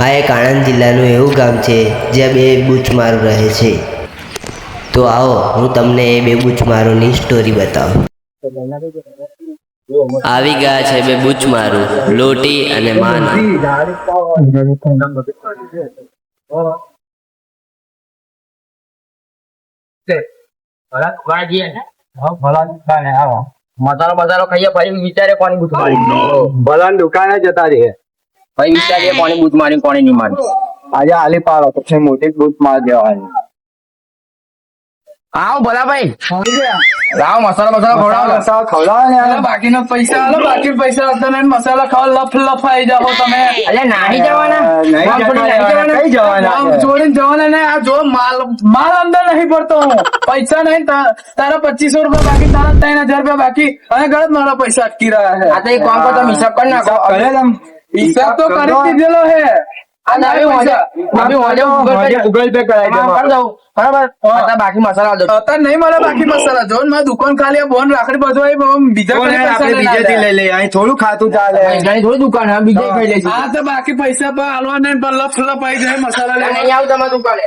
આ એક આણંદ જિલ્લાનું એવું ગામ છે જ્યાં બે બૂચમારો રહે છે. તો આવો હું તમને એ બે બૂચમારોની સ્ટોરી બતાવું. આવી ગયા છે બે બૂચમારો, લોટી અને માના. મસાલો ખાઈએ પછી વિચારે કોની બૂથ મારી. ભલા દુકાને જતા રહીએ પછી વિચારીએ કોની બૂથ મારી કોની નહીં મારી. આજે આલી પાડો પછી મોટી બૂથ માર દેવાની. આવો ભલા ભાઈ લાવો મસાલો ખવડાવો. ખવડાવે ને યાર. બાકીનો પૈસા આલો, બાકી પૈસા હતા ને મસાલા ખાવા લફાઈ જાઓ તમે. અલે નાહી જવાના કઈ જવાના આમ છોડીને જવાના ને આ જો માલ અંદર નહીં પડતો હું. પૈસા નહીં તારા 2500 રૂપિયા બાકી, તારા 3000 રૂપિયા બાકી અને ગલત મારા પૈસા અટકી રહ્યા છે. આ તો એક કામ કરો તમે હિસાબ કરી નાખો. કરે તમ હિસાબ તો કરી દીધેલો હે. આ ગૂગલ પે કરાવી દે. કરી દઉં બરાબર. અત્યારે બાકી મસાલા દો. અત્યારે નહીં મળે બાકી મસાલા. જો ને મારી દુકાન ખાલી આ બોન રાખડી બધું બીજા કોને આપણે બીજેથી લઈ લઈએ, અહીં થોડું ખાતું ચાલે. પૈસાની થોડી દુકાન છે, બીજે ખાઈ લઈશું. હા તો બાકી પૈસા પર હાલવા ને લફ આવી જાય મસાલા લેવા. નહીં આવું તમારી દુકાને.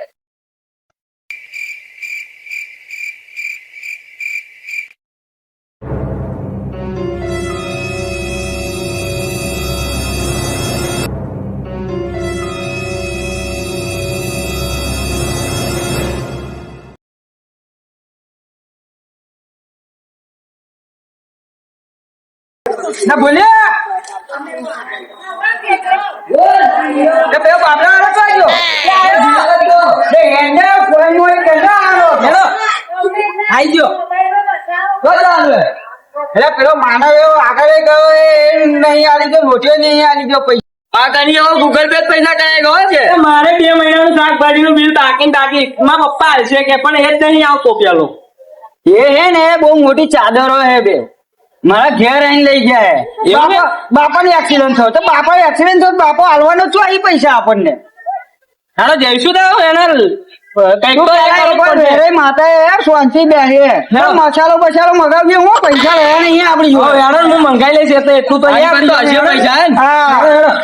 ના બોલ્યા બે બાબલા વાળો તો આવ્યો. બે હેન્ડે કોઈ મોય કેનો આનો હેલો આઈ ગયો. તો ચાલુ એટલે પેલો માનવ એવો આગળ ગયો એ નહીં આલી ગયો, લોટીઓ નહીં આલી ગયો પૈસા. આ તને એવો ગૂગલ પે પૈસા કઈ ગયો છે. મારે 2 મહિનાનું શાકભાજીનું બિલ તાકી મારા પપ્પા હાલશે કે પણ એ જ નહીં આવતો પેલો. એ હે ને બહુ મોટી ચાદરો હે બે મારા ઘેર આઈને લઈ ગયા. બાપાને એક્સિડન્ટ થયો તો બાપા એક્સિડન્ટ થયો બાપા હાલવાનો છો એ પૈસા આપણને. હાલો જઈશું તો એના માતા શાંતિ બેસે મસાલો બસાલો મગાવજે. હું પૈસા રહ્યા નહીં આપડી જોડે. હું મંગાઈ લઈશ એટલે એટલું તો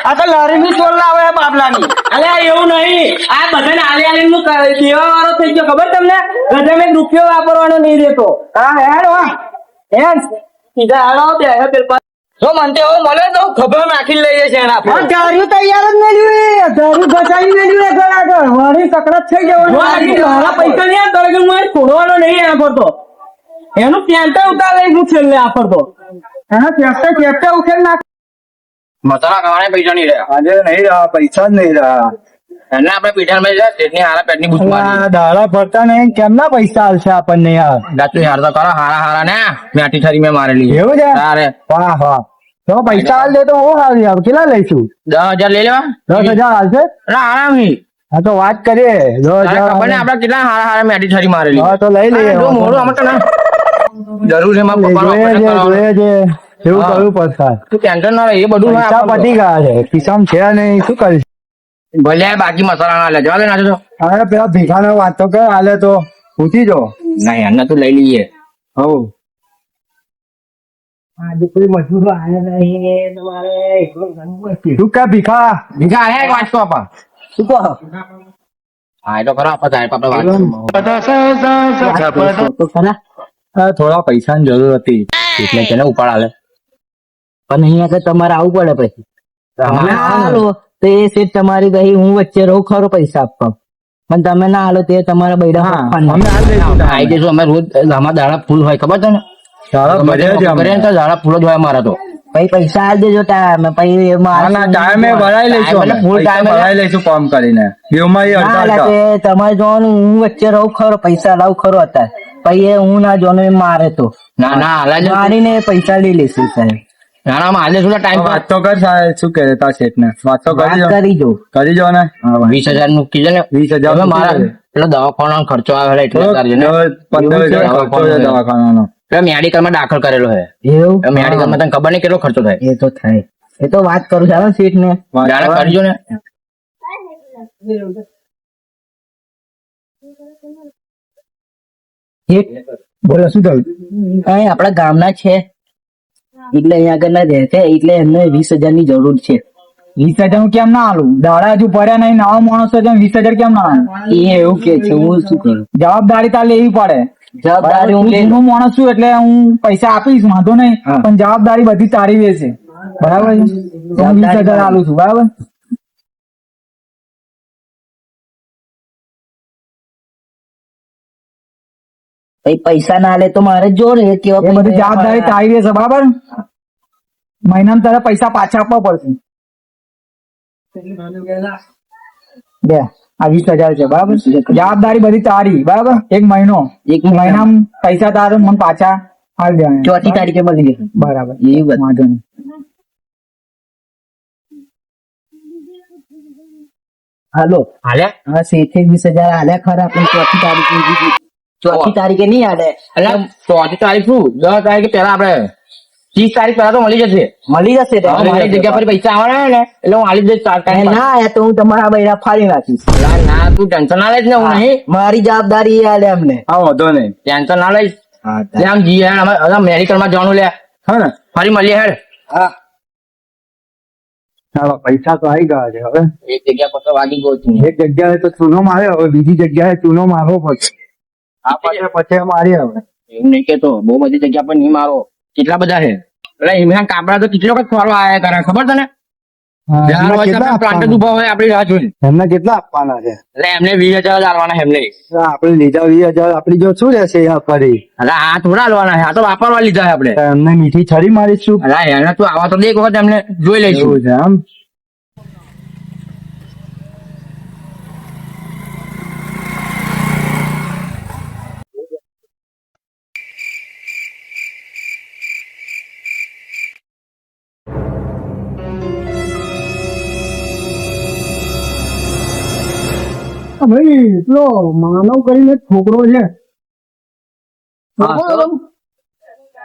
આ તો લારી ની ચોર લાવે બાબલાની. અલે એવું નહીં, આ બધાને આલી આલી નું દેવા વાળો થઈ ગયો ખબર તમને. ગજે મેં રૂપિયો વાપરવાનો નહીં રહેતો. હા હેડ એમ સીધા હાલો બે પેપર જો મને એવું મળે તો ખબર નાખી લઈએ છે એના પર. ધાર્યું તૈયાર જ મેળવ્યું. ધાર્યું બચાવી મેળવ્યું ઘર આગળ વળી સકડત થઈ જવાનું. મારા પૈસા નહીં આપતો કે હું છોડવાનો નહીં આપડતો. એનું પેન્ટા ઉતાર લઈ હું છેલ્લે આપડતો. એના ચેપ્ટા ઉખેલ નાખ. મસાલા ખાવાના પૈસા નહીં રહ્યા. આજે નહીં રહ્યા પૈસા જ નહીં રહ્યા. એને આપણે પીઠામાં સ્ટેટની હારા પેટની બૂથ મારી. દાડા ફરતા નહીં કેમના પૈસા હાલશે આપણને યાર. ગાતું હાર તો કરો હારા ને મેઠી ઠરી મેં મારેલી. એવું છે? તારે વાહ વાહ તો પૈસા હાલ દે તો હું હાલ કેટલા લઈશું? 10,000 લઈ લેવા. 10,000 હાલશે? આરામથી હા તો વાત કરીએ. 10,000 ખબર ને આપડે કેટલા હારા મેઠી ઠરી મારેલી. હા તો લઈ લઈએ. મોડું આમાં તો ના જરૂર છે મારા પપ્પાનો ઓપરેશન કરાવવાનું. એવું કરવું પડશે. તું ટેન્શન ના લે, એ બધું પૈસા પતી ગયા છે ખિસ્સામાં છે નહીં શું કરીશ. ભલે બાકી મસાલા ના લે જવા દે. નાખજો અરે પેલા ભીખાનો વાત તો કર હાલે તો પૂછી જો. ના યાર તું લઈ લઈએ. હવ આજે કોઈ મજૂરો આવ્યા નહીં તમારે એકલું ઘણું તું કે ભીખા બીજા આયા વાંચતો આપા શું કહો? હા એ તો ખરા આપા સાહેબ આપણે તો ખરા થોડા પૈસાની જરૂર હતી એટલે તેને ઉપાડ આલે. પણ અહીંયા આગળ તમારે આવવું પડે પછી. તમે હાલો તો એ સેટ તમારી કહી હું વચ્ચે રહું ખરો પૈસા આપવા. પણ તમે ના હાલો તે તમારા બૈડા અમે હાલ લઈશું આવી જઈશું અમે રોજ આમાં દાડા ફૂલ હોય ખબર છે ને. સારા મજા છે કરે ને તો દાડા ફૂલ જ હોય અમારા તો. પછી પૈસા આલ દેજો ટાઈમે પછી ટાઈમે ભરાઈ લઈશું એટલે full time ભરાઈ લઈશું કામ કરીને બેવમાં એ અડધા તમારે જોવાનું હું વચ્ચે રહું ખરો પૈસા લાવું ખરો અત્યારે પછી એ હું ના જોવાનું એ મારે તો ના ના હાલે જ મારીને પૈસા લઈ લઈશું સાહેબ. ના ના હાલે શું ટાઈમ વાત તો કર સાહેબ શું કહે તા શેઠ ને વાત તો વાત કરી જો કરી જો ને 20,000 નું કીધે ને 20,000 હવે મારા પેલો દવાખાનાનો ખર્ચો આવે એટલે તારજે ને. 15,000 ખર્ચો છે દવાખાનાનો. પેલા મેડિકલમાં દાખલ કરેલો છે. એવું મેડિકલમાં તને ખબર નહીં કેટલો ખર્ચો થાય. એ તો થાય એ તો વાત કરું ચાલો સીટ ને દાડા કરજો ને. બોલો શું થયું? અહીં આપડા ગામના છે એટલે અહીંયા આગળ ના રહે છે એટલે એમને 20,000 ની જરૂર છે. 20,000 હું કેમ ના આલું? દાડા હજુ ભર્યા નહીં, નવા માણસો છે, 20,000 કેમ ના આલું? એ એવું કે છે, હું શું કરું? જવાબદારી તાર લેવી પડે. જવાબદારી હું હું લઈ જૂનો માણસ છું એટલે હું પૈસા આપીશ, વાંધો નહીં, હા. પણ જવાબદારી બધી તારી રહેશે. બરાબર છે? તો હું 20,000 આલું છું. બરાબર? ભાઈ પૈસા ના લે તો મારે જોડે કેવા એ બધી જવાબદારી તારી રહેશે. બરાબર? મહિનામાં તારે પૈસા પાછા આપવા પડશે. બે આ 20,000 છે. બરાબર? જવાબદારી બધી તારી. બરાબર? એક મહિનો, એક મહિના મહિનામાં પૈસા તારે મને પાછા આપી દેવાના. 4મી તારીખે મળી જશે. બરાબર, એ વાત. વાંધો નહીં. હાલો હાલે હા શેઠે 20,000 આલ્યા ખરા પણ 4મી તારીખે દીધી. 4મી તારીખે નહીં આલે એટલે 4મી તારીખ શું 10 તારીખે પેલા આપણે 30 તારીખ પહેલા તો મળી જશે. મળી જશે ને? મારી જગ્યા પર પૈસા આવવાના ને એટલે હું આલી દઈશ 4 એ તારીખ. ના આયા તો હું તમારા બૈરા ફાડી નાખીશ. ના તું ટેન્શન ના લઈશ ને હું નહીં. મારી જવાબદારી એ આલે અમને. હા વાંધો નહીં ટેન્શન ના લઈશ. આમ જી હેડ અમે મેડિકલ માં જવાનું લે હા ને ફરી મળીએ હેડ. હા ચાલો પૈસા તો આવી ગયા છે. હવે એક જગ્યા પર તો વાગી ગયો છું. એક જગ્યાએ તો ચૂનો મારે, હવે બીજી જગ્યાએ ચૂનો મારવો પડશે. આ પછી મારી હવે એવું નહીં કેતો બહુ બધી જગ્યા પર નહીં મારો કેટલા બધા છે એટલે ઇમરાન કાપડા તો કેટલો વખત ફરવા આયા કરે ખબર તને હા, જ્યાં એમના હોય કેટલા ત્યાં પ્લાન્ટ આપવાના? ઉભા હોય આપડી રાહ જોઈને એમને કેટલા આપવાના છે? એટલે એમને 20,000 જ આલવાના એમને. આપણે લીધા 20,000 આપડી જો શું રહેશે આ ફરી? એટલે આ થોડા આલવાના છે આ તો વાપરવા લીધા છે આપણે. એમને મીઠી છરી મારીશું. એટલે એને તું આવા તો દે એક વખત એમને જોઈ લઈશું. એવું છે આમ? ભાઈ એટલો માનવ કરીને છોકરો છે.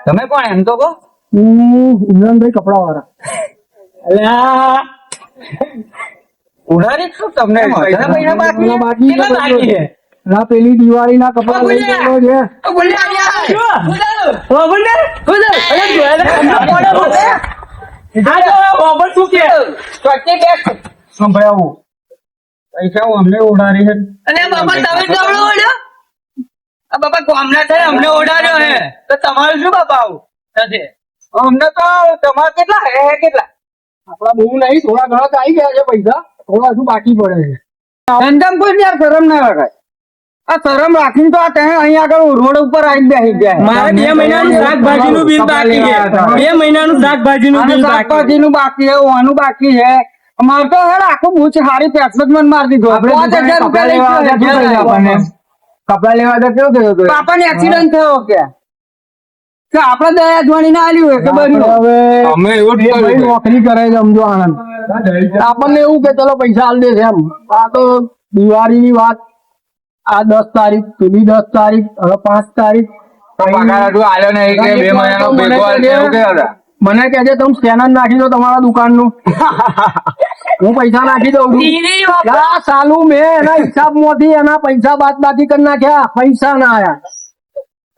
તમે કોણ એમ તો કહો? હું ઇમરાનભાઈ કપડા વાળા. ઉડાડી શું તમને પૈસા મહિના બાકી બાકી કેટલા બાકી છે? ના પેલી દિવાળી ના કપડા લઈ ગયેલો છે. સંભળાવું પૈસા હું અમને ઉડાડી છે. અને બાપા તમે જવડો ઓડ્યો આ બાપા ગામના છે અમને ઓડાડ્યો હે તો તમારું શું બાપા આવું નથી અમને તો તમારે કેટલા હે કેટલા આપડા બહુ નહીં, થોડા ઘણા તો આવી ગયા છે પૈસા, થોડા હજુ બાકી પડે છે. ધંધમ કોઈ યાર શરમ ના રખાય આ શરમ રાખીને તો આ ત્યાં અહીંયા આગળ રોડ ઉપર આવી બેસી જાય મારે 2 મહિનાનું શાકભાજીનું બિલ બાકી છે 2 મહિનાનું શાકભાજીનું બિલ બાકી શાકભાજીનું બાકી છે ઓનું બાકી છે અમારે તો હેડ આખું બૂચ હારી પેટ્રોલ મને મારી દીધો 5,000 રૂપિયા લઈ કપડા લેવા તો કેવું થયું હતું? પાપાને એક્સિડન્ટ થયો કે આપડે દયા જોણી ના આલ્યું હોય કે બધું હવે અમે એવું જ એ ભાઈ કર્યું. નોકરી કરે છે સમજો આનંદ. આપણને એવું કે ચલો પૈસા આલ દેશે એમ. આ તો દિવાળી ની વાત, આ 10 તારીખ, પેલી 10 તારીખ, હવે 5 તારીખ. પગાર હજુ આલ્યો નહીં કે 2 મહિનાનો ભેગો આલ્યો એવું કે હતા. મને કહેજે તમે સ્કેનર નાખી દો તમારા દુકાન નું. હું પૈસા નાખી દઉં છું. યા સાલું મેં એના હિસાબ માંથી એના પૈસા બાદ બાકી કરી નાખ્યા, પૈસા ના આયા.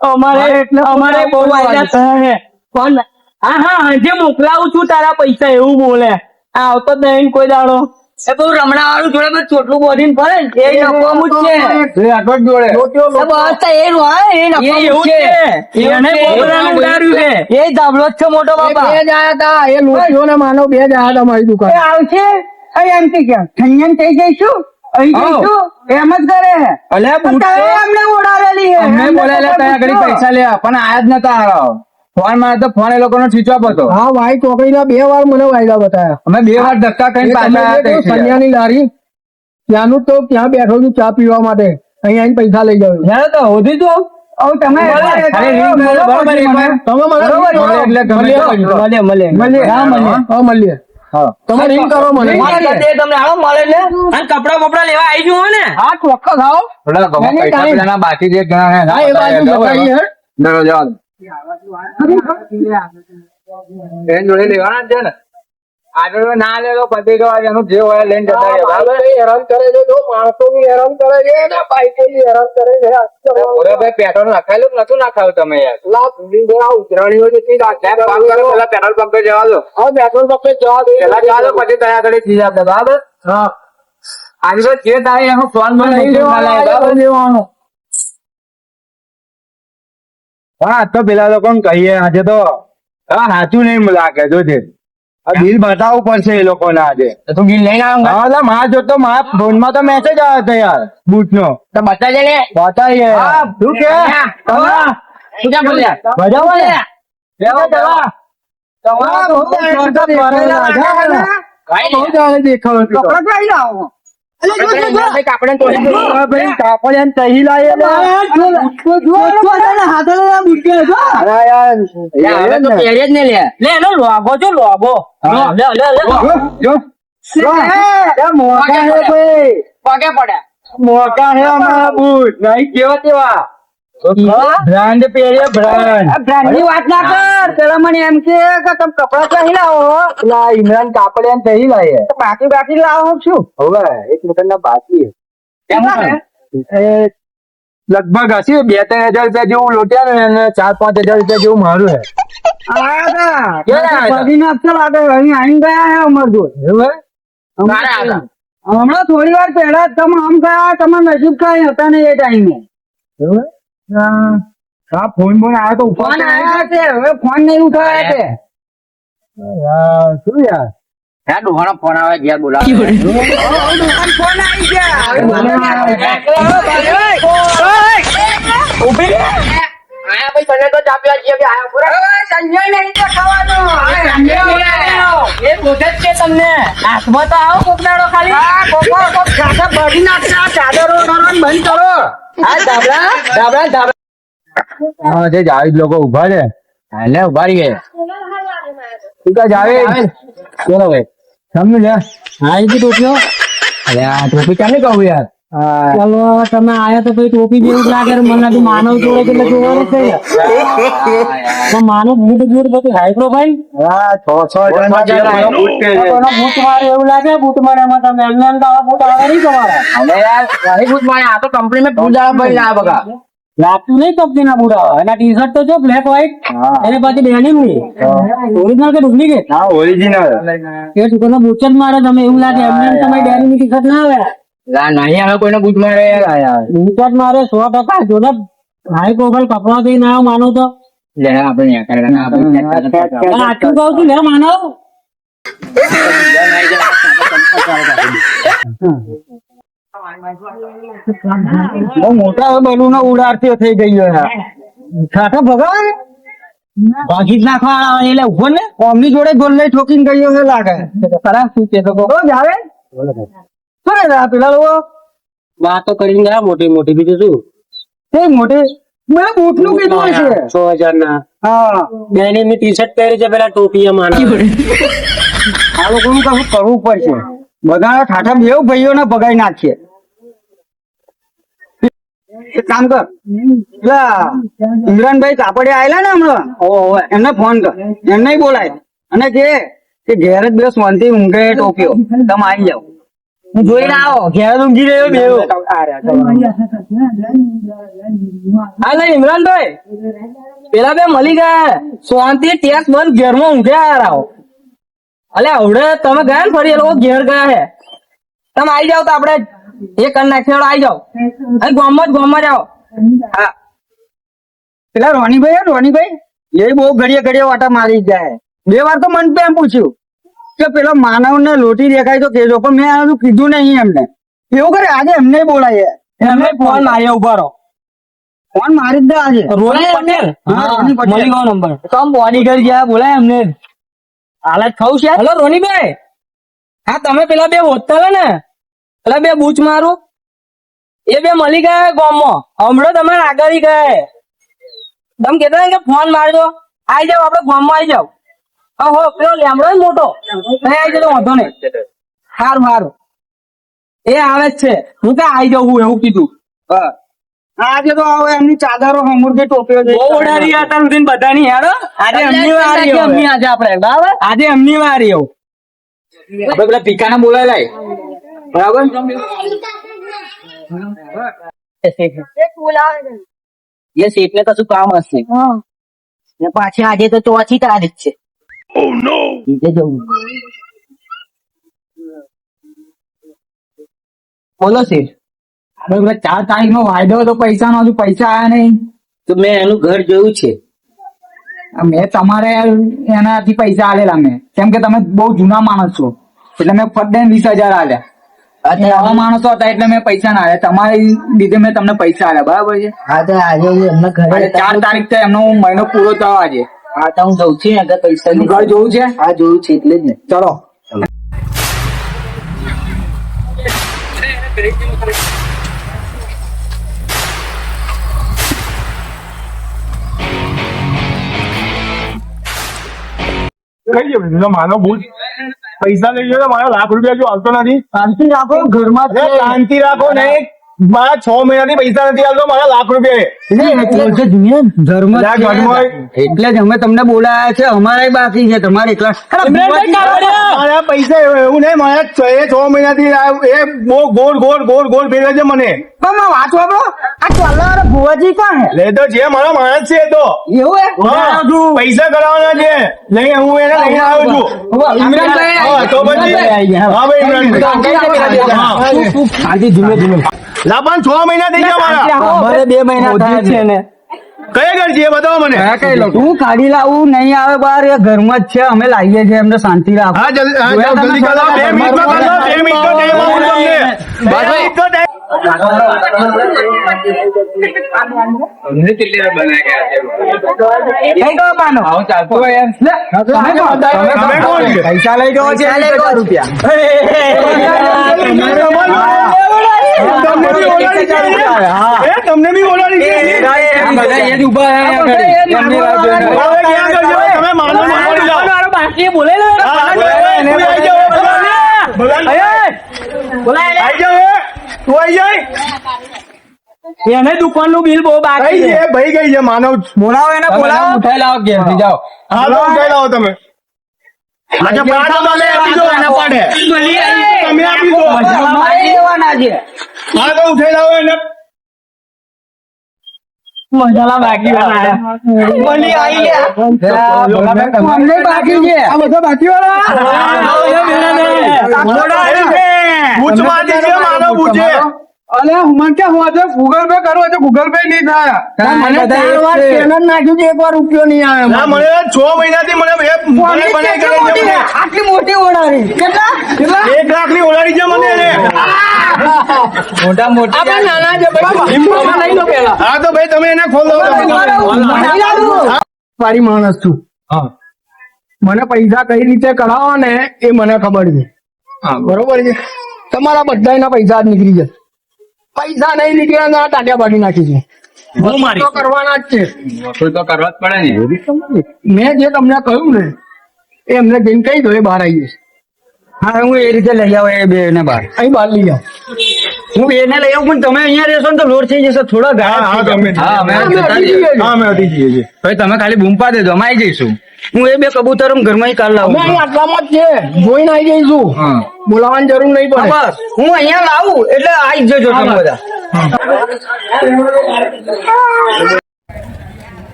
અમારે બહુ વાયદા થયા છે પણ હા હાજે મોકલાવું છું તારા પૈસા એવું બોલે આવતો જ નહીં કોઈ દાડો એ બહુ રમણા વાળું જોડે બધું ચોટલું બોધીને ફરે ને એ નફામું જ છે એ આટલો જ જોડે. એ બસ એ હોય એ એ નફામું એવું જ જ છે છે એને બહુ બધાનું ઉડાડ્યું છે એ ધાબળો જ છે મોટો એ બાપા બે જ આયા હતા, એ લોટીઓ ને માનવ બે જ આયા હતા મારી એ દુકાન. આવશે અહીં એમ કે કેમ ઠંડન થઈ જઈશું અહીં જઈશું એમ જ કરે અલ્યા બૂટ પણ તમે અમને ઉડાડેલી છે અમને બોલાયેલા ત્યાં આગળ પૈસા લેવા પણ આયા જ નતા હારો. ફોન મારે તો ફોન એ લોકોનો સ્વિચ ઓફ હતો. હા ભાઈ ચોકડીના 2 વાર મને વાયદા બતાયા. અમે 2 વાર ધક્કા કરીને પાછા આયા તમે જે ત્યાં. સન્યાની લારી ત્યાંનું તો ત્યાં બેઠો છું ચા પીવા માટે, અહીંયા આવીને પૈસા લઈ જાઉં. હેલો તો હોધી તો હવે તમે અરે રીંગ મળે, બરાબર એક વાર. તમે મને બરોબર, ring કરો. એટલે ગમે મળીએ. તે કરો. મળીએ. હા, મળીએ. તમે ring કરો મને. તમને હાલો મળે ને અને કપડા બપડા લેવા આવી જવું હોય ને હા ચોક્કસ આવો. પેલા ગમે Any પૈસા time. પેલાના બાકી જે ઘણા ને હા એ બાજુ બતાવીએ, હે. ચલો જવા દો. એની જોડે લેવાના જ છે ને આજે તો ના લે તો પતિ તો એનું જે હોય લઈને જતા રહે બરાબર હેરાન કરે છે જો માણસો બી હેરાન કરે છે ને બાઈકો બી હેરાન કરે છે ભાઈ પેટ્રોલ નાખાયેલું નતું નાખાયું તમે યાર ઉતરાણીઓ જેટલી પેલા પેટ્રોલ પંપે જવા દો પેટ્રોલ પંપે જવા દે પેલા જવા દો પછી તૈયાર કરી ચીજ આપે બરાબર હા આજે તો જે થાય એનો ફોન માં લઈ લેવાનો હા તો પેલા લોકો કહીએ આજે તો હા સાચું નહીં લાગે જોજે આ બિલ બતાવવું પડશે એ લોકોને આજે તું બિલ લઈને આવ હા એટલે મારા જોતો મારા ફોન માં તો મેસેજ આવ્યો હતો યાર બુટ નો તો બતાજે ને બતાવીએ શું કે તું ક્યાં બોલ્યા બજાવો ને લેવો દવા કાપડે પહેરે જ ને લે એનો લોગો જો લોગો પગે પડે મોકા હે અમારા બુટ નહીં કેવા તેવા બ્રાન્ડ પહેરીએ બ્રાન્ડ ની વાત ના કર પેલા મને એમ કે તમે કપડા પહેરી લાવો ના ઇમરાન કાપડિયા તહી લાયે બાકી બાકી લાવો છું હવે એક મીટર ના બાકી એ લગભગ હશે 2-3 હજાર રૂપિયા જેવું લોટ્યા ને અને 4-5 હજાર રૂપિયા જેવું મારું હે હમણાં થોડી વાર પહેલા તમે આમ ગયા તમારા નજીક કઈ હતા ને એ ટાઈમે હા ફોન બોન આવ્યો તો ઉપર ફોન આવ્યા છે હવે ફોન નહીં ઉઠાવ્યા છે શું યાર ત્યાં ડોહાનો ફોન આવે ઘેર બોલાવે ફોન આવી ગયા તને તો ચાપ્યા છીએ આયા પૂરા સંજય નહીં તો ખાવાનું એ બોધે જ છે તમને હાથમાં તો આવો કોકડાડો ખાલી કોક ખાસા બળી નાખશે આ ચાદરો કરવાનું બંધ કરો હા ધાબળા હા જે જાવેદ લોકો ઉભા છે એટલે ઉભા રહી ગયા ઠીક છે જાવેદ બોલો ભાઈ સમજ લે હા એ ટોપીઓ અરે આ ટોપી ક્યાં કહું યાર ચાલો તમે આયા તો પછી ટોપી જેવું જ લાગે મને લાગ્યું માનવ જોડે એટલે જોવાનું છે માનવ બૂટ જોડે બધું હાઈ પ્રોફાઈલ હા 600 બૂટ બૂટ મારે એવું લાગે બૂટ મારે એમાં તમે એમને એમ તો આવા બૂટ આવે નહીં તમારા યાર ભાઈ બૂટ મારે આ તો કંપની માં બૂટ આવે ભાઈ ના બગા લાગતું નહીં કંપની ના બૂટ આવે એના ટી શર્ટ તો જો બ્લેક વ્હાઈટ એને પાછી ડેનિમ ની ઓરિજિનલ કે ડુપ્લિકેટ હા ઓરિજિનલ એ દુકાન બૂટ જ મારે તમે એવું લાગે એમને એમ તમારી ડેનિમ ની ટી શર્ટ ના આવે નહીં આવે કોઈને બૂટ મારે બૂટ જ મારે 100% જો ને હાઈ પ્રોફાઇલ કપડા થી ના માનો તો લે આપણે આટલું કહું છું લે માનો બહુ મોટા બલૂન ઉડાડતી થઈ ગઈ ખાટા ભગવાન ભાગી જ નાખવા એટલે ઉભો ને કોમની જોડે ગોલ લઈ ઠોકીને ગયો છે લાગે ખરા શું કે તો જાવે શું રે પેલા લોકો વાતો કરીને ગયા મોટી મોટી બીજું શું તે મોટી મેં બૂટ નું કીધું છે 6000 ના હા બેની ની ટી શર્ટ પહેરી છે પેલા ટોપી માના આ લોકોનું કશું કરવું પડશે બધા ઠાઠા બેવ ભાઈઓને ભગાઈ નાખીએ એક કામ કર ઇમરાનભાઈ કાપડિયા આવેલા ને હમણાં એમને ફોન કર એમને બોલાય અને કે ઘેર જ બે શાંતિ ઊંઘે ટોપીઓ તમે આવી જાઓ હું જોઈને આવો ઘેર ઊંઘી રહ્યો બે હા ઇમરાનભાઈ પેલા બે મળી ગયા શાંતિ ટેક્સ બંધ ઘેરમાં ઊંઘે આવો અલે આવડે તમે ગયા ને ફરી એ લોકો ઘેર ગયા હે તમે આવી જાવ તો આપડે એ કરી નાખી આવી જાવ ગામમાં જાઓ હા પેલા રોનીભાઈ એ બહુ ઘડીએ વાટા મારી જાય 2 વાર તો મન पे એમ પૂછ્યું કે પેલા માનવ ને લોટી દેખાય તો કેજો પણ મેં આનું કીધું નહીં એમને એવું કરે આજે એમને બોલાય એમને ફોન માર્યો ઉભા રહો ફોન મારી જ દે આજે રોની પટેલ મળી ગયો નંબર તમ બોડી કરી ગયા બોલાય એમને હાલત ખાવ છે હેલો રોનીભાઈ હા તમે પેલા બે હોતતા ને પેલા બે બૂચ મારું એ બે મળી ગયા ગામમાં હમણાં તમે આગળ ગયા તમે કેતા કે ફોન મારજો આવી જાવ આપડે ગામમાં આવી જાવ હો પેલો લેમડો મોટો આવી જતો વાંધો નહીં સારું એ આવે જ છે હું ક્યાં આવી જાઉં એવું કીધું આજે તો હવે એમની ચાદરો સમૃદ્ધિ ટોપીઓ બહુ ઓડારી હતા બધાની હેડો આજે એમની વારી આજે આપડે બરાબર આજે એમની વારી એવું આપણે પેલા પીકાને બોલાય લાય બરાબર એ શેઠ ને કશું કામ હશે ને પાછી આજે તો 4મી તારીખ છે. બીજે જવું. બોલો શેઠ. આપણે પેલા 4 તારીખ નો વાયદો હતો પૈસાનો, હજુ પૈસા આયા નહીં. તો મેં એનું ઘર જોયું છે. મેં તમારે એનાથી પૈસા આલેલા મેં, કેમ કે તમે બહુ જૂના માણસ છો એટલે મેં ફટ દઈને 20,000 આલ્યા. આવા માણસો હતા એટલે મેં પૈસા ના આલ્યા, તમારી લીધે મેં તમને પૈસા આલ્યા, બરાબર છે. હા તો આજે હું એમના ઘરે 4 તારીખ તો એમનો મહિનો પૂરો થયો આજે. હા તો હું જઉં છું આગળ પૈસા એનું ઘર જોવું છે? હા જોયું છે એટલે જ ને. ચલો. કઈ ગયો માનો ભૂત પૈસા લઈ ગયો મારો ₹1,00,000 જો હાલતો નથી. શાંતિ રાખો, ઘરમાં જ છે. શાંતિ રાખો નહીં, મારા 6 મહિનાથી પૈસા નથી હાલતો, મારા ₹1,00,000 એટલે જ અમે તમને બોલાયા છે, અમારે બાકી છે, તમારે એકલા. મારા પૈસા એવું નહીં, મારા 6 મહિનાથી એ બહુ ગોળ ગોળ ગોળ ગોળ ફેરવે છે મને. વાત વાપરો, આ ચોલા ભુવાજી કોણ હે? લે તો જે મારો માણસ છે એ તો એવું હે? હા, પૈસા કરાવવાના છે, નહીં હું એને લઈને આવ્યો છું. ઇમરાનભાઈ હા, તો પછી હા ભાઈ ઇમરાનભાઈ. હા. શાંતિ, ધીમે ધીમે. લા પણ 6 મહિના થઈ ગયા મારા. અમારે 2 મહિના થયા છે ને. કયા ઘર છે એ બતાવો મને. હું કાઢી લાવું નહીં આવે બહાર, એ ઘરમાં જ છે, અમે લાવીએ છીએ, એમને શાંતિ રાખો. હા જલ્દી કરો, 2 મિનિટમાં કરો, 2 મિનિટનો ટાઈમ આપું તમને. 2 મિનિટનો ટાઈમ. કઈ ગયો પાનો? તમે કોણ છે? પૈસા લઈ ગયો છે, તમને બી ઓલાડી છે. તમે માનો મારી જાઓ. બાકી બોલે લો આઈ જાઓ તું આઈ જાય. એને દુકાન નું બિલ બહુ બાકી કઈ છે. છે ભાઈ, કઈ છે માનવ? બોલાવો એને, બોલાવો. ઉઠાઈ લાવો ઘેરથી, જાઓ. હા તો ઉઠાઈ લાવો તમે. અચ્છા પૈસા તમે આપી દો એના પાડે. તમે આપી દો. અમારે લેવાના છે. હા તો ઉઠાઈ લાવો એને. મસાલા બાકી બોલી આવી ગયા. અમને બાકી છે. આ બધા બાકી પૂછ મારી છે, માનવ પૂછે. અલે હું ક્યાં હું ગૂગલ પે કરો તો ગૂગલ પે નહીં થાય. મને 4 વાર પેમેન્ટ નાખ્યું છે, 1 વાર રૂપિયો નહીં આવે. ના મને 6 મહિનાથી મને બનાવી કરે છે મને. આટલી મોટી ઓળારી કેટલા 1 લાખની ઓલાડી છે મને એને. મોટા મોટા નાના છે ભાઈ. હા તો ભાઈ તમે એને ખોલો. મારી માણસ છું. મને પૈસા કઈ રીતે કઢાવવા ને એ મને ખબર છે. બરોબર છે. તમારા બધાના પૈસા જ નીકળી જશે. પૈસા નહીં નીકળ્યા ના ટાટિયા બાકી નાખી છે. તો કરવાના જ છે. તો કરવા જ પડે ને. મેં જે તમને કહ્યું ને એ એમને જઈને કહી દો, એ બહાર આવી જશે. હા હું એ રીતે લઈ આવું એ બે ને બહાર. અહીં બહાર લઈ આવું. હું બે ને લઈ આવું પણ તમે અહીંયા રહેશો ને તો લોડ થઈ જશે થોડા હા હા તમે અમે અતિ જઈએ છીએ. તમે ખાલી બૂમ પા દેજો, અમે આવી જઈશું. હું એ બે કબૂતર ઘરમાં કાઢ લાવું. અહીં આટલામાં જ છે, જોઈને આવી જઈશું. બોલાવવાની જરૂર નહીં પડે. બસ હું અહીંયા લાવું એટલે આવી જજો તમે બધા.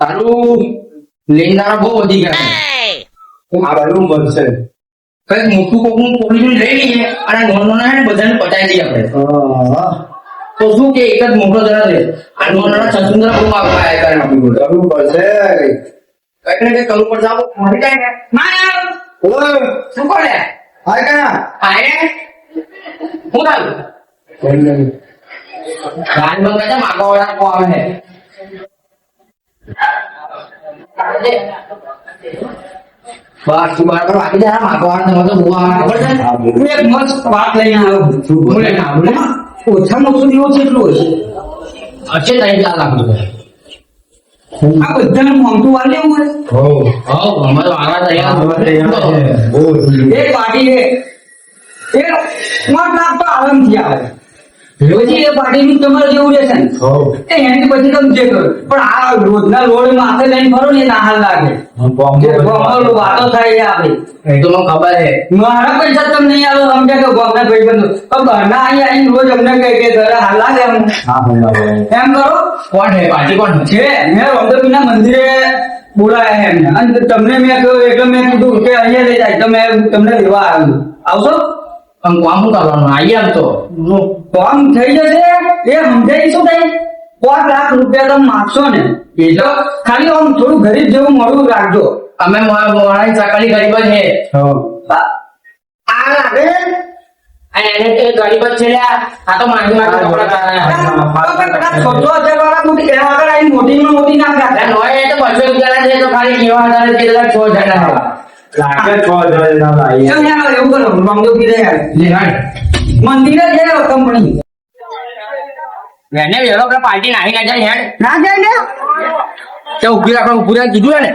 તારું લેનારા બહુ વધી ગયા આ બાજુ બનશે. કઈક મોટું કોકનું પોલીસ લઈ લઈએ અને નોના બધાને પટાઈ દઈએ આપણે. તો શું કે એક જ મોટો જણા છે આ નોના છસુંદર બહુ આગળ આવ્યા કરે આપણી જોડે. કરવું પડશે. કઈક ને કઈક કરવું પડશે. આપણે મરી જાય ને ઓય શું કરે હાય કયા આય હું ચાલુ ગાન બંધ કરે માગો વાળા કો આવે છે. બસ તું બરાબર વાગી જાય માગો વાળા તમે તો બહુ આવે ખબર છે. હું એક મસ્ત વાત લઈને આવ્યો બોલે ના બોલે ઓછામાં ઓછું દિવસ એટલું હશે 3 લાખ રૂપિયા. આ બધાને મોંઘું વાલે હું અમારો આવા તૈયાર એક પાર્ટી છે એ 5 લાખ તો આરામથી આવે. પછી એ પાર્ટીનું તમારે જેવું રહેશે ને એ એની પછી તમે જે કરો પણ આ રોજના લોડ માથે લઈને ફરો ને ના હાલ લાગે વાતો થાય છે આપડે તો મને ખબર છે મારા પૈસા તમે નહીં આવો સમજ્યા કે ગામના ભાઈબંધો પણ બહારના અહીંયા આવીને રોજ અમને કહે કે ઘરે હાલ લાગે એમ કરો કોણ છે પાર્ટી કોણ છે મેં રોમદેવના મંદિરે બોલાયા છે એમને અને તમને મેં કહ્યું એટલે મેં કીધું કે અહીંયા લઈ જાય તો મેં તમને લેવા આવ્યું આવશો આમ કામ શું કરવાનું આઈએ આમ તો કામ થઈ જશે એ સમજાય શું થાય 5 લાખ રૂપિયા તમે માગશો ને એટલે ખાલી આમ થોડું ગરીબ જેવું મોડું રાખજો અમે મોડાની સકાળી ગરીબ જ છે આ લાગે અને એને તે ગરીબ જ છે લ્યા. આ તો માંગી માંગી કપડાં કરાયા. છોટો વાળા મોટી એ આગળ આવીને મોટી ના એટલે નોય એ તો 200 રૂપિયાના છે તો ખાલી કેવા હતા તે 6000 ના હતા. લાગે 6000 ના લાગે એવું કરો માંગો પીરે લે હાલ મંદિરે છે કંપની એને વેલો આપણે પાર્ટી નાહી ના જાય હેડ ના જાય ને તે ઉભી રાખવાનું ઉભી રાખી કીધું ને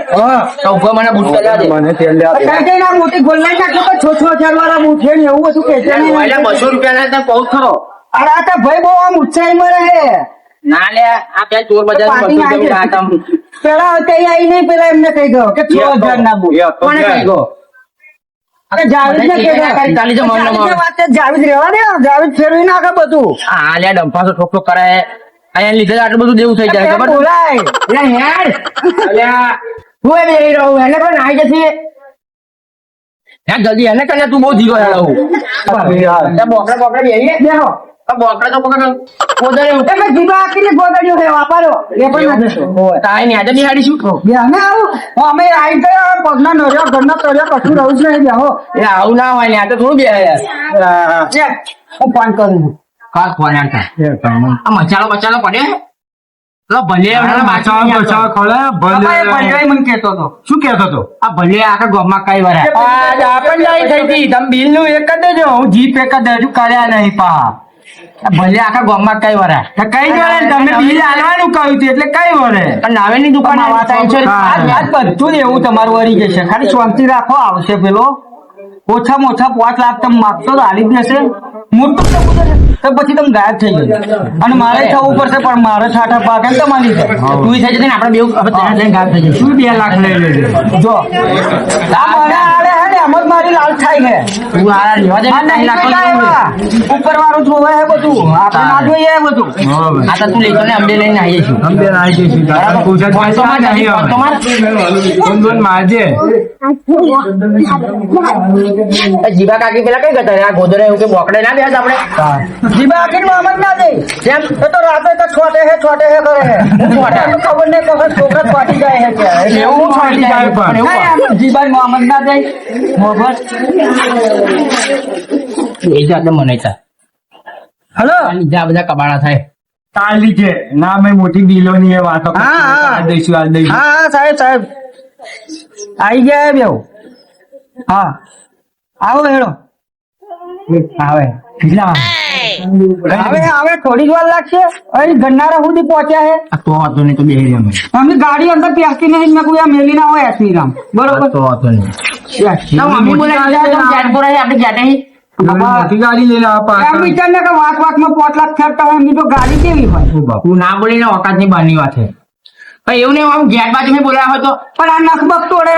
તો ઉભા મને બૂટ કરવા દે મને તેલ લે કઈ ના મોટી ગોલ્લાઈ નાખો તો 6-6 વાળા બૂટ છે ને એવું બધું કે છે એટલે 200 રૂપિયાના તો બહુ ખરો. અરે આ તો ભાઈ બહુ આમ ઉત્સાહી મળે હે ના લે આ પેલા ચોર બજાર પાર્ટી બધું નાખી. આતમ પેલા અત્યારે આઈ નહીં પેલા એમને કહી ગયો કે 6000 ના બૂટ કોને કહી ગયો અરે જાવેદ ને કહી ગયો તાલી જો મામલો જાવેદની વાત છે, જાવેદ રહેવા દે જાવેદ ફેરવી નાખે બધું આ લે ડંપાસો ઠોક ઠોક કરે અહીંયા લીધે આટલું બધું દેવું થઈ જાય ખબર બોલાય લે હેડ અલ્યા હું એ બેહી રહું એને પણ નાઈ જશે યાર જલ્દી એને કને તું બહુ ધીરો હેડ હું બોકડા બેહી બેહો આ બોકડા તો પકડ કોદરે તમે જીબા આખીને ગોદડ્યો છે વાપરો એ પણ નથી તાઈ ને આજે બિહાડીશું બે અમે આવું હું અમે આવી ગયા પગના નર્યો ઘરના તર્યો કશું રહું જ નહીં બેહો એ આવું ના હોય ને આ તો થોડું બે યાર લે, હું ફોન કરું છું. કા ફોન આવતા આ મસાલો બચાલો પડે તો ભલે બાપા એ પંજાબી મને કહેતો હતો શું કહેતો હતો આ ભલે આખા ગામમાં કઈ વરા આપણને નહીં થઈ હતી તમે બિલ નું એક જ દેજો હું જીપ એક જ હજુ કર્યા નહીં પા ભલે આખા ગામમાં કઈ વરા તો કઈ જોડે તમે બિલ આલવાનું કહ્યું હતું એટલે કઈ વડે પણ નાવેની દુકાન આજ બધું જ એવું તમારું વળી જશે ખાલી શાંતિ રાખો આવશે પેલો ઓછામાં ઓછા 5 લાખ તમે માગશો તો હાલી જ જશે મોટું ટપું છે ને, તો પછી તમે ગાયબ થઈ જશે અને મારે થવું પડશે પણ મારે છાટા પાકે ને તમારી છે તું થઈ જશે ને આપણે બે હવે ત્યાં જઈને ગાયબ થઈ જશે શું 2 લાખ લઈ લેજો જો આ મને આડે હે ને એમ જ મારી લાલ થાય છે તું આ લેવા દે આ નહીં બેટા ઉપર વાળું જોવે હે બધું આપણે ના જોઈએ હે બધું આ તો તું લેતો ને અંબે લઈને આવીએ છું અંબે નાઈ જઈશું મારજે જીબા કાકી પેલા કઈ ગતા આ ગોદરે એવું કે બોકડે ના બેસ આપણે જીબા આખીને મોહમ્મદ ના દે જેમ એ તો રાતે તો છોટે હે કરે હે ખબર નહીં ખબર છોકરા પાટી જાય હે ત્યાં એવું છોડી જાય પણ નહીં, જીબા મોહમ્મદ ના દે મોહમ્મદ એ જાતે મને તા હલો લીધા બધા કબાડા થાય તાલી છે ના મેં મોટી બિલો ની એ વાતો હા, હા. આ દઈશું હા સાહેબ આવી ગયા બેવ હા આવો હેડો આવે કેટલા હવે થોડી જ વાર લાગશે અહીં ગન્નારા સુધી પહોંચ્યા હે આ તો હતો નહીં તો બેહી અમે અમે ગાડી અંદર પેસતી નથી મેં કોઈ મેલી ના હોય એસમી રામ બરોબર તો હતો નહીં તો મમ્મી બોલે આપણે જાતે મોટી ગાડી લઈને આવા એમ પાછા વિચાર ને કે વાતમાં 5 લાખ ખર્ચતા હોય એમની તો ગાડી કેવી હોય તું ના બોલીને ઓકાત ની બહારની વાત છે પણ એવું નહીં આમ ગેટ બાજુ મેં બોલાવ્યો હતો પણ આ નખબક તોડે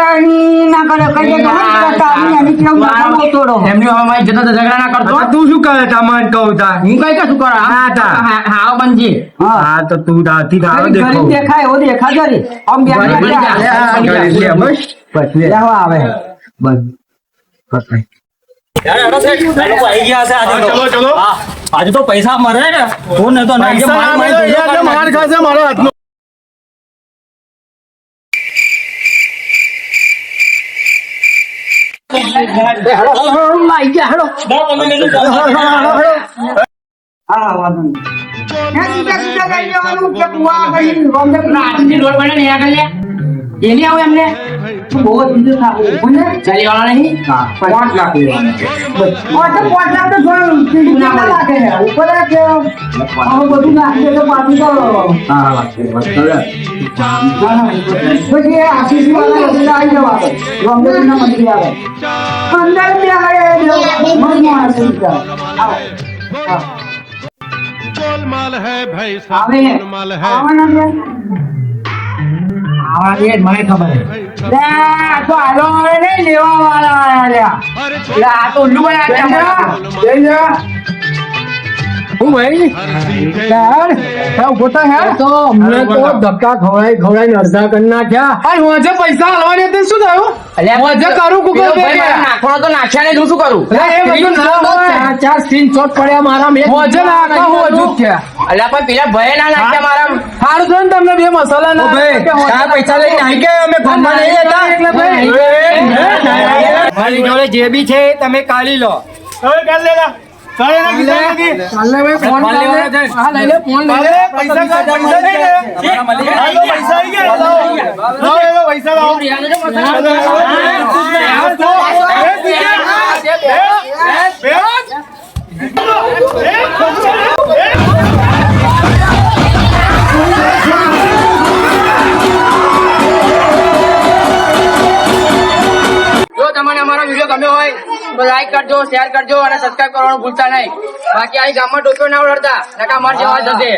ના કરે કઈ એની કેવું નખબક તોડો એમની હવે મારી જતા ઝઘડા ના કરતો તું શું કરે તમને કહું તા હું કઈ કશું કરો ના તા. હા બનજી હા તો તું દાથી દાડો ગરીબ દેખો દેખાય એવો દેખા જરી આમ ગરીબ બેઠા બની બસ લેવા આવે આજે તો પૈસા મરે ને તો ને તો ના માર ખાશે મારા હાથનો હા વાંધો નહીં બીજા કઈ લેવાનું કે કુવા કઈ રોંદે આજથી રોડ બને ને આગળ લે એની આવું એમને બહુ બીજું થાવું કોને ચાલી વાળા નહીં 5 લાખ લેવાના 5 લાખ તો જોયું સીધી ના લાગે ને ઉપર આ કે આવું બધું નાખી દે તો પાછું તો પછી એ આશીષ વાળા એટલે આવી જવા દે રોંદેના મંદિર આવે અંદર બી આવે મનમાં આવે આવો હા गोलमाल है भाई सब આવે गोलमाल है આવવાના છે? આવા દે મને ખબર છે. લે, આ તો આલો આવે ને લેવા વાળા આયા લ્યા. हर લે, આ તો ઉલ્લુ બન્યા છે અમારા. જઈ જા. હું ભાઈ યાર ઉભો થા હે તો અમને તો ધક્કા ખવડાઈ અડધા કરી નાખ્યા. અરે હોજે પૈસા આલવાની હતી શું થયું? હોજે કરું ગૂગલ પે કે નાખવાનો તો નાખ્યા ને હું શું કરું લે, એ બધું ના હોય. ચાર સ્ક્રીનશોટ પડ્યા મારા મેં હોજે નાખા હું હજુ જ છે. અલ્યા પણ પેલા ભય ના નાખ્યા મારા હારું થયું ને તમને બે મસાલા ના તારા પૈસા લઈને આવી ગયા અમે ગામમાં નહીં હતા એટલે ભાઈ મારી જોડે જે બી છે એ તમે કાઢી લો. કાલે ભાઈ ફોન કાઢે. હા લઈ લે ફોન લઈ લે. જો તમને અમારો વિડીયો ગમ્યો હોય તો લાઈક કરજો શેર કરજો અને સબસ્ક્રાઇબ કરવાનું ભૂલતા નહીં બાકી આ ગામમાં ટોપીઓ ના ઉડાડતા નકા માર જેવા જશે